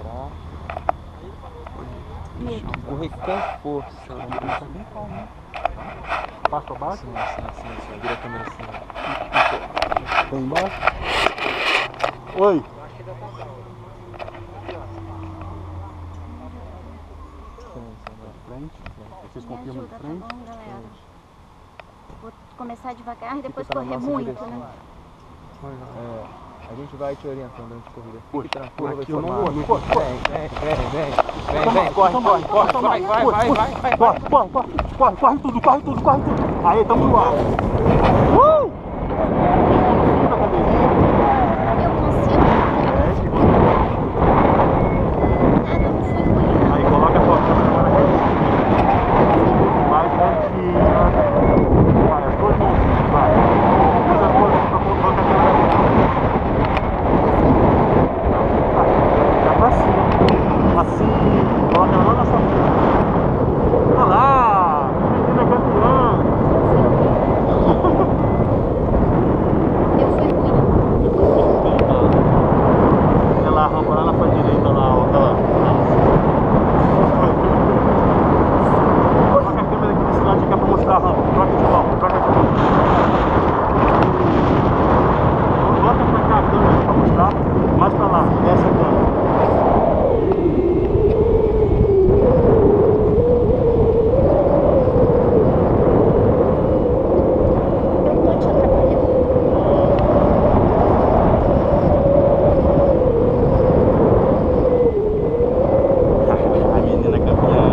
parar. Correr com força. Tá bem calmo, né? Baixo pra baixo? Sim. Vira a câmera assim. Tem embaixo? Oi! Frente. Vocês Me confirmam de ajuda, tá frente? bom, galera? Vou começar devagar e depois Fica na correr nossa muito, direção. né? A gente vai te orientando durante a corrida. Puxa, Fique tranquilo, aqui eu não vou. Vem, corre, Corre tudo. Aí, tamo no ar. Eu consigo. Nada, não fui ruim. Aí, coloca a tua câmera na rede. Mais retinha. Vai, as duas mãozinhas, vai. Usa as duas mãos pra colocar a câmera. Vai pra cima. Assim. Coloca ela lá na sua frente. Olha lá. Menina campeã. Eu fui ruim. Olha lá, a rampa lá na sua direita, lá, ó. Coloca a câmera aqui desse lado de cá pra mostrar a rampa. Troca de mão. Bota pra cá a câmera pra mostrar. Mais pra lá, essa câmera. Eu tô te atrapalhando. A menina campeã.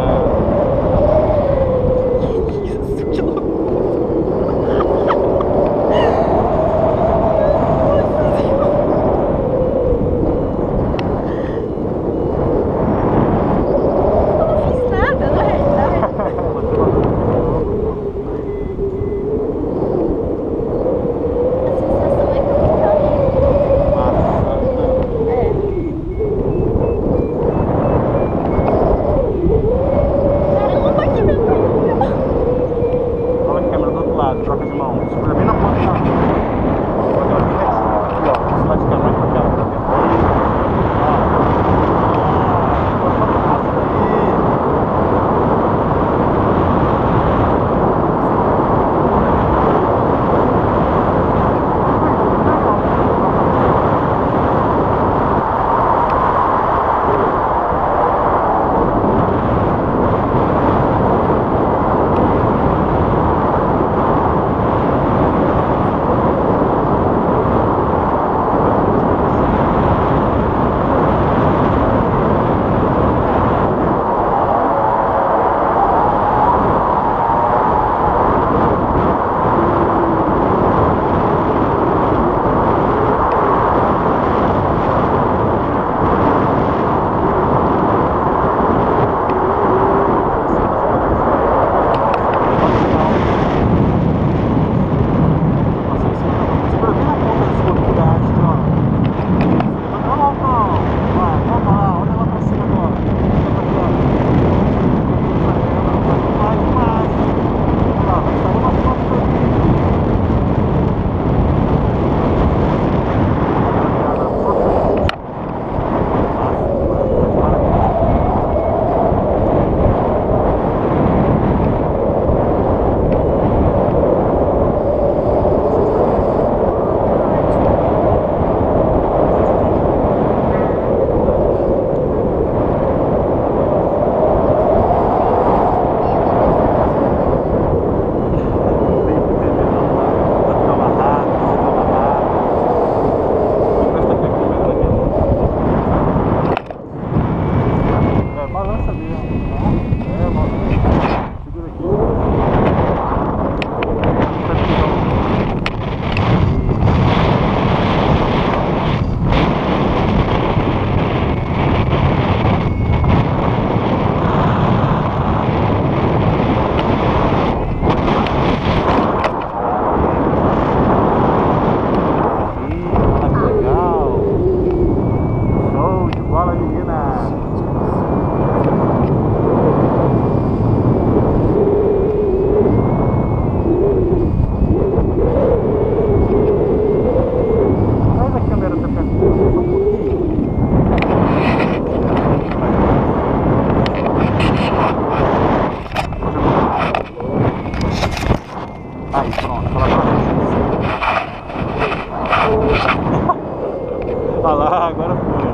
lá, agora foi.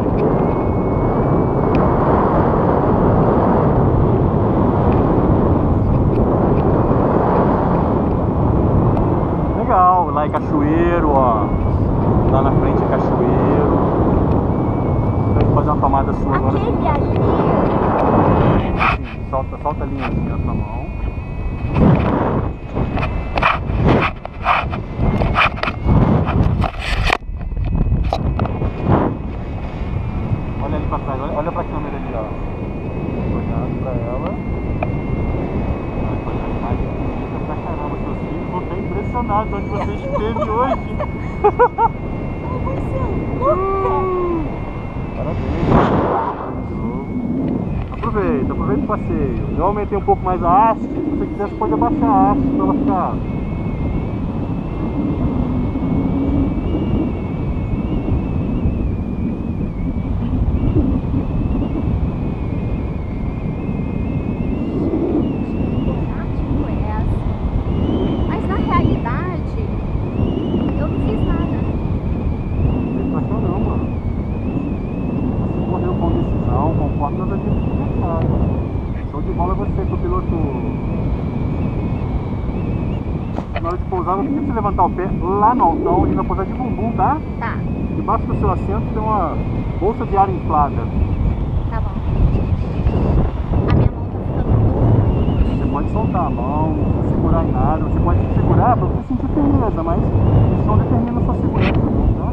Legal, lá é cachoeiro, ó. Lá na frente é cachoeiro. Vai fazer uma tomada sua agora. Aquele ali. Sim, solta a linha assim na sua mão. Olha ali pra trás, olha pra câmera ali, ó. Olhando pra ela. Olha a imagem bonita pra caramba. Seus filhos vão ficar impressionados onde você esteve hoje. Parabéns. Aproveita o passeio. Eu aumentei um pouco mais a haste. Se você quiser, você pode abaixar a haste pra ela ficar. Mas na realidade, eu não fiz nada. Pra caramba. Você correu com decisão, conforme nós havíamos conversado. Show de bola você, que o piloto. Na hora de pousar, não precisa levantar o pé lá no altão, ele vai pousar de bumbum, tá? Tá, Debaixo do seu assento tem uma bolsa de ar inflada. tá bom. A minha mão tá ficando dura. Você pode soltar a mão, não segurar em nada. Você pode se segurar para você sentir firmeza, mas isso não determina a sua segurança, não, tá?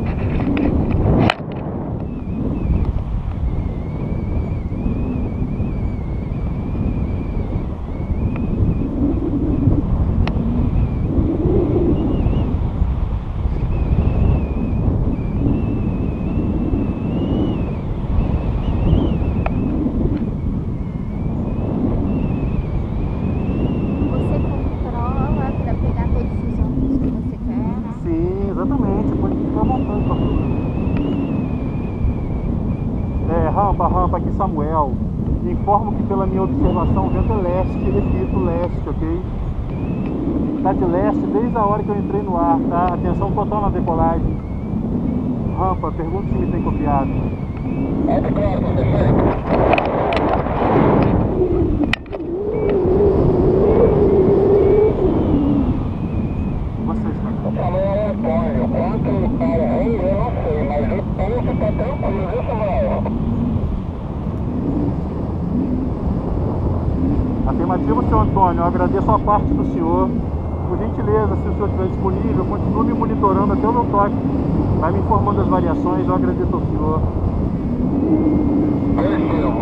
Você controla pra pegar todos os ângulos que você quer, né? Sim, exatamente. Pode ficar à vontade pra tudo. Rampa aqui, Samuel. Informo que pela minha observação o vento é leste, repito, leste, ok? Tá de leste desde a hora que eu entrei no ar, tá? Atenção total na decolagem. Rampa, pergunta se me tem copiado. Você está aqui. Falou Antônio, quanto para aí eu não sei, mas o pulso tá tranquilo, viu, Samuel? Afirmativo, senhor Antônio. Eu agradeço a parte do senhor. Por gentileza, se o senhor estiver disponível, continue me monitorando até o meu toque. Vai me informando das variações, eu agradeço ao senhor. Oi, senhor.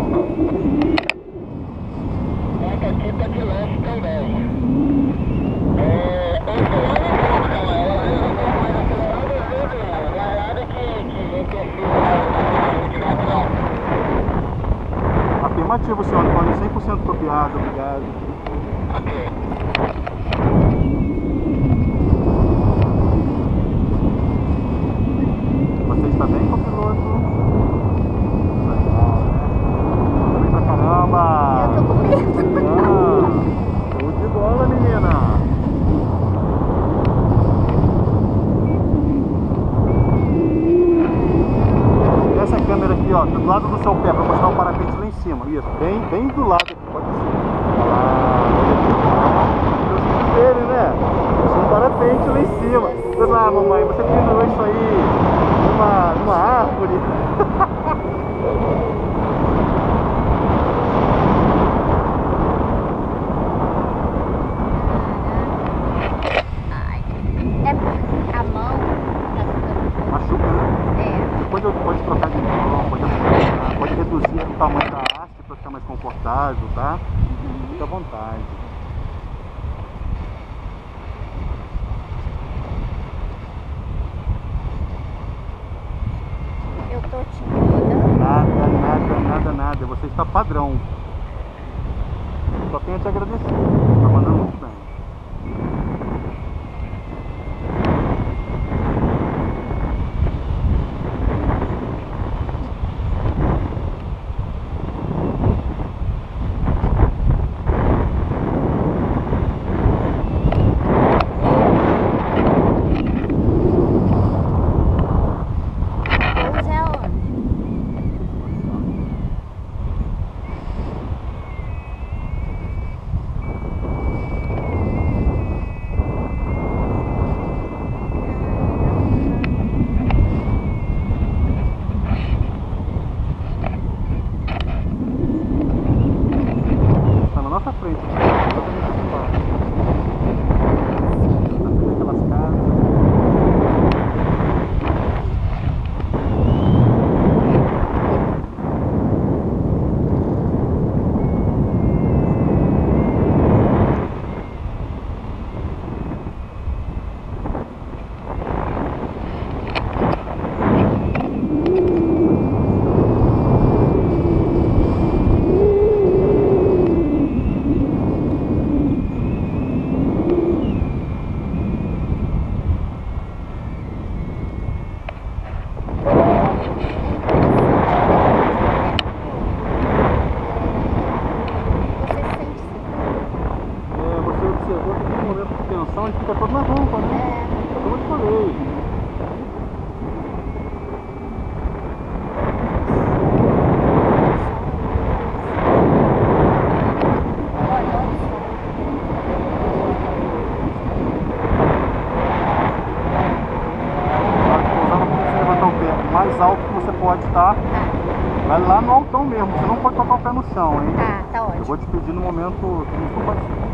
Essa aqui tá de leste também. O fulano não, Samuel, ela não tá mais acelerada, às vezes não. Não é nada que interfira na velocidade, não. Afirmativo, senhor Antônio. 100% copiado, obrigado. Ok. Você está bem, copiloto? Legal, né? Bem pra caramba! Eu tô com medo. Show de bola, menina! Essa câmera aqui, ó, do lado do seu pé, pra mostrar o parapente lá em cima. Isso, bem do lado aqui, pode ser. Os filhos dele, né? Tinha um parapente lá em cima. Pois lá, mamãe, você pendurou isso aí numa árvore. Ai, é a mão tá ficando. Machuca, né? É. Pode trocar de mão, pode apertar, pode reduzir o tamanho da haste para ficar mais confortável, tá? Fica à vontade. Eu tô te incomodando. Nada. Você está padrão. Só tenho a te agradecer. Tá mandando muito bem. Pouso é onde? Vai lá no altão mesmo, você não pode tocar o pé no chão, hein? Tá Eu ótimo. vou te pedir no momento que a gente for partir.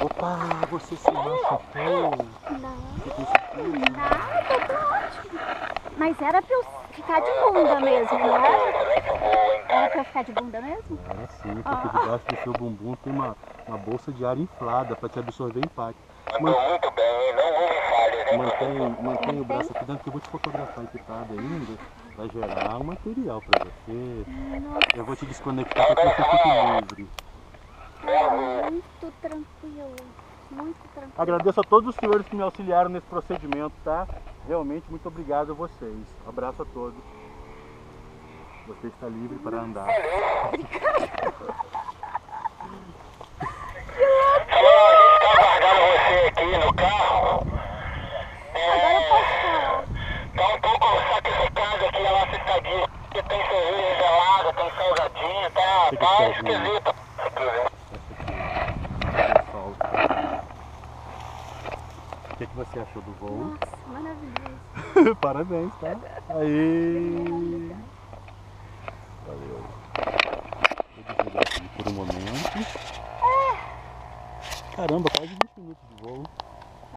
Opa, você se machucou? Não, Você tem certeza? nada, tô ótimo. Mas era pra eu ficar de bunda mesmo, não era? Era pra eu ficar de bunda mesmo? Era sim, porque debaixo do seu bumbum tem uma bolsa de ar inflada para te absorver impacto. Muito bem, não houve falhas, Mantém o braço aqui dentro que eu vou te fotografar equipado ainda. Vai gerar um material para você. Eu vou te desconectar para que você fique livre. Muito tranquilo, muito tranquilo. Agradeço a todos os senhores que me auxiliaram nesse procedimento, tá? Realmente muito obrigado a vocês. Abraço a todos. Você está livre para andar. Guardando você aqui no carro. Agora eu posso falar. Tá um pouco sacrificado aqui a nossa estadia. Porque tem cerveja gelada, tem salgadinho, tá esquisito. O que você achou do voo? Nossa, maravilhoso. Parabéns, tá? Aí. Valeu. Vou desligar aqui por um momento. Caramba, quase 20 minutos de voo.